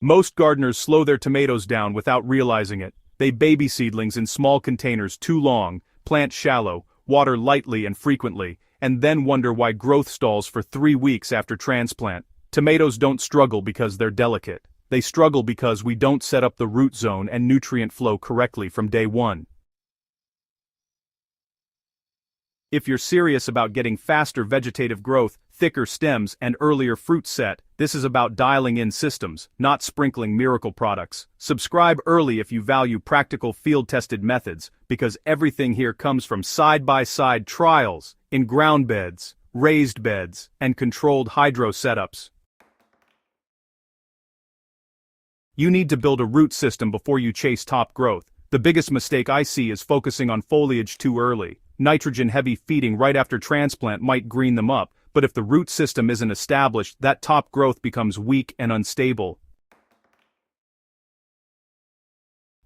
Most gardeners slow their tomatoes down without realizing it. They baby seedlings in small containers too long, plant shallow, water lightly and frequently, and then wonder why growth stalls for 3 weeks after transplant. Tomatoes don't struggle because they're delicate. They struggle because we don't set up the root zone and nutrient flow correctly from day one. If you're serious about getting faster vegetative growth, thicker stems, and earlier fruit set, this is about dialing in systems, not sprinkling miracle products. Subscribe early if you value practical field-tested methods, because everything here comes from side-by-side trials, in ground beds, raised beds, and controlled hydro setups. You need to build a root system before you chase top growth. The biggest mistake I see is focusing on foliage too early. Nitrogen-heavy feeding right after transplant might green them up, but if the root system isn't established, that top growth becomes weak and unstable.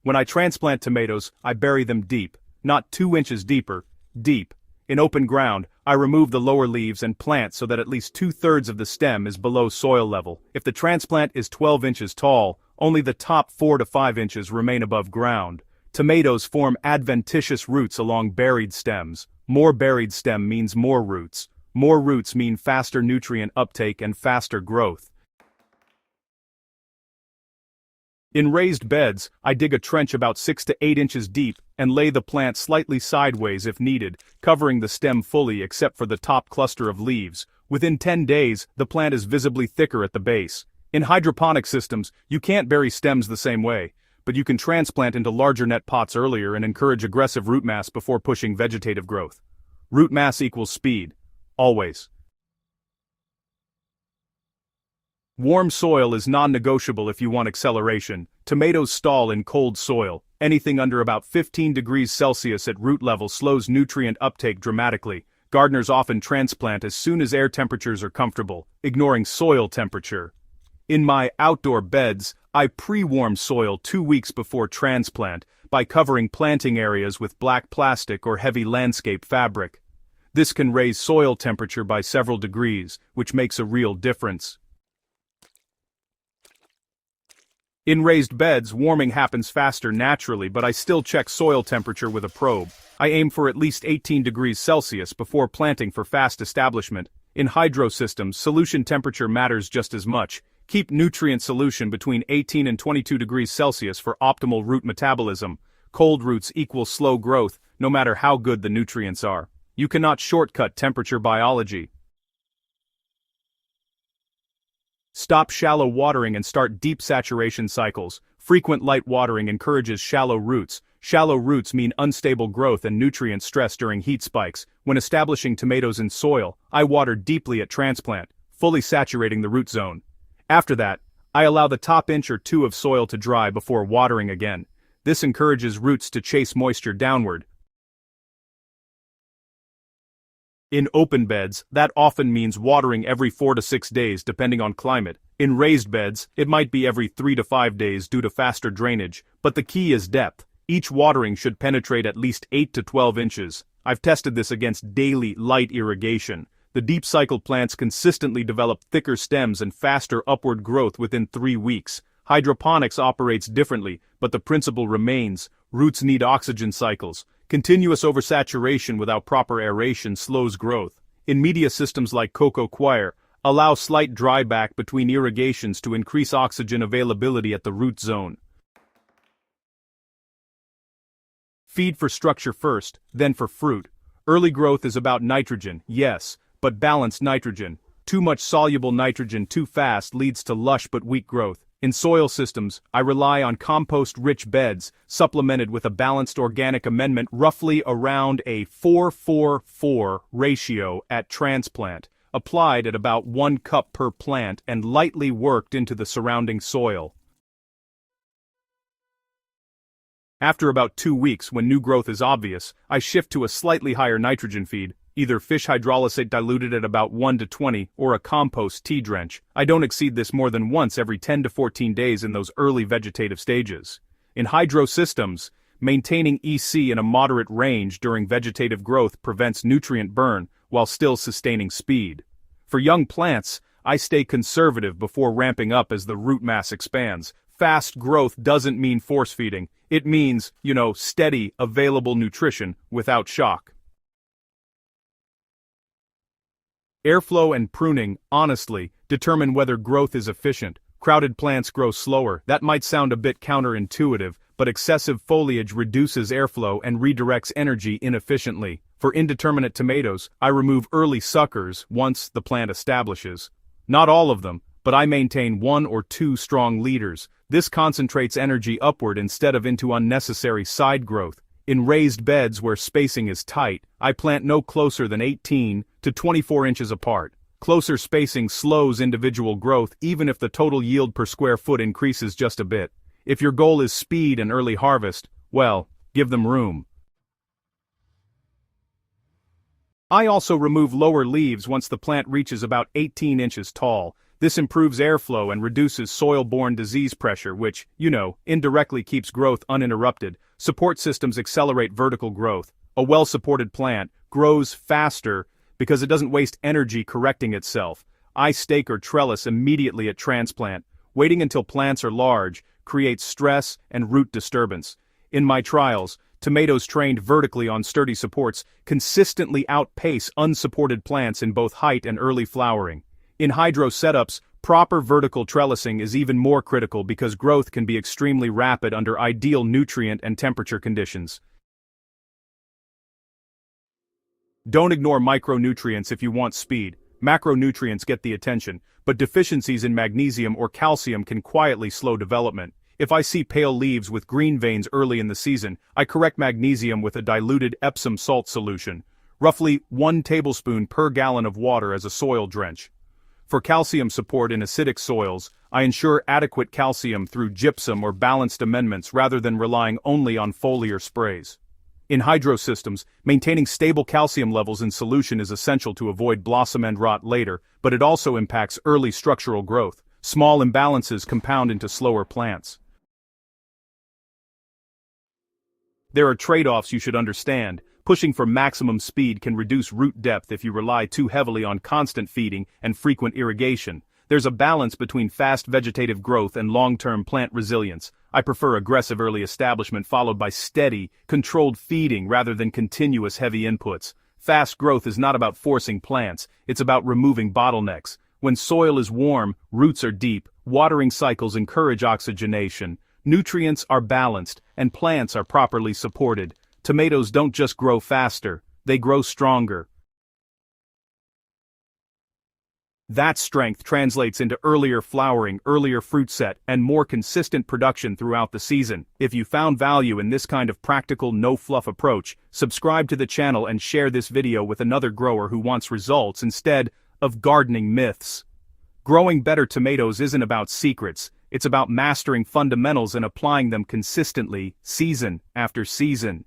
When I transplant tomatoes, I bury them deep, not 2 inches deeper, deep. In open ground, I remove the lower leaves and plant so that at least 2/3 of the stem is below soil level. If the transplant is 12 inches tall, only the top 4 to 5 inches remain above ground. Tomatoes form adventitious roots along buried stems. More buried stem means more roots. More roots mean faster nutrient uptake and faster growth. In raised beds, I dig a trench about 6 to 8 inches deep and lay the plant slightly sideways if needed, covering the stem fully except for the top cluster of leaves. Within 10 days, the plant is visibly thicker at the base. In hydroponic systems, you can't bury stems the same way, but you can transplant into larger net pots earlier and encourage aggressive root mass before pushing vegetative growth. Root mass equals speed. Always. Warm soil is non-negotiable if you want acceleration. Tomatoes stall in cold soil. Anything under about 15 degrees Celsius at root level slows nutrient uptake dramatically. Gardeners often transplant as soon as air temperatures are comfortable, ignoring soil temperature. In my outdoor beds, I pre-warm soil 2 weeks before transplant by covering planting areas with black plastic or heavy landscape fabric. This can raise soil temperature by several degrees, which makes a real difference. In raised beds, warming happens faster naturally, but I still check soil temperature with a probe. I aim for at least 18 degrees Celsius before planting for fast establishment. In hydro systems, solution temperature matters just as much. Keep nutrient solution between 18 and 22 degrees Celsius for optimal root metabolism. Cold roots equal slow growth, no matter how good the nutrients are. You cannot shortcut temperature biology. Stop shallow watering and start deep saturation cycles. Frequent light watering encourages shallow roots. Shallow roots mean unstable growth and nutrient stress during heat spikes. When establishing tomatoes in soil, I water deeply at transplant, fully saturating the root zone. After that, I allow the top inch or 2 of soil to dry before watering again. This encourages roots to chase moisture downward. In open beds, that often means watering every 4 to 6 days depending on climate. In raised beds, it might be every 3 to 5 days due to faster drainage, but the key is depth. Each watering should penetrate at least 8 to 12 inches. I've tested this against daily, light irrigation. The deep-cycled plants consistently develop thicker stems and faster upward growth within 3 weeks. Hydroponics operates differently, but the principle remains. Roots need oxygen cycles. Continuous oversaturation without proper aeration slows growth. In media systems like Coco Coir, allow slight dryback between irrigations to increase oxygen availability at the root zone. Feed for structure first, then for fruit. Early growth is about nitrogen, yes, but balanced nitrogen. Too much soluble nitrogen too fast leads to lush but weak growth. In soil systems, I rely on compost-rich beds, supplemented with a balanced organic amendment roughly around a 4-4-4 ratio at transplant, applied at about 1 cup per plant and lightly worked into the surrounding soil. After about 2 weeks, when new growth is obvious, I shift to a slightly higher nitrogen feed, either fish hydrolysate diluted at about 1 to 20 or a compost tea drench. I don't exceed this more than once every 10 to 14 days in those early vegetative stages. In hydro systems, maintaining EC in a moderate range during vegetative growth prevents nutrient burn while still sustaining speed. For young plants, I stay conservative before ramping up as the root mass expands. Fast growth doesn't mean force feeding. It means, steady, available nutrition without shock. Airflow and pruning, honestly, determine whether growth is efficient. Crowded plants grow slower. That might sound a bit counterintuitive, but excessive foliage reduces airflow and redirects energy inefficiently. For indeterminate tomatoes, I remove early suckers once the plant establishes. Not all of them, but I maintain 1 or 2 strong leaders. This concentrates energy upward instead of into unnecessary side growth. In raised beds where spacing is tight, I plant no closer than 18 to 24 inches apart. Closer spacing slows individual growth even if the total yield per square foot increases just a bit. If your goal is speed and early harvest, well, give them room. I also remove lower leaves once the plant reaches about 18 inches tall. This improves airflow and reduces soil-borne disease pressure, which, indirectly keeps growth uninterrupted. Support systems accelerate vertical growth. A well-supported plant grows faster because it doesn't waste energy correcting itself. I stake or trellis immediately at transplant. Waiting until plants are large creates stress and root disturbance. In my trials, tomatoes trained vertically on sturdy supports consistently outpace unsupported plants in both height and early flowering. In hydro setups, proper vertical trellising is even more critical because growth can be extremely rapid under ideal nutrient and temperature conditions. Don't ignore micronutrients if you want speed. Macronutrients get the attention, but deficiencies in magnesium or calcium can quietly slow development. If I see pale leaves with green veins early in the season, I correct magnesium with a diluted Epsom salt solution, roughly 1 tablespoon per gallon of water as a soil drench. For calcium support in acidic soils, I ensure adequate calcium through gypsum or balanced amendments rather than relying only on foliar sprays. In hydro systems, maintaining stable calcium levels in solution is essential to avoid blossom end rot later, but it also impacts early structural growth. Small imbalances compound into slower plants. There are trade-offs you should understand. Pushing for maximum speed can reduce root depth if you rely too heavily on constant feeding and frequent irrigation. There's a balance between fast vegetative growth and long-term plant resilience. I prefer aggressive early establishment followed by steady, controlled feeding rather than continuous heavy inputs. Fast growth is not about forcing plants, it's about removing bottlenecks. When soil is warm, roots are deep, watering cycles encourage oxygenation, nutrients are balanced, and plants are properly supported. Tomatoes don't just grow faster, they grow stronger. That strength translates into earlier flowering, earlier fruit set, and more consistent production throughout the season. If you found value in this kind of practical, no-fluff approach, subscribe to the channel and share this video with another grower who wants results instead of gardening myths. Growing better tomatoes isn't about secrets, it's about mastering fundamentals and applying them consistently, season after season.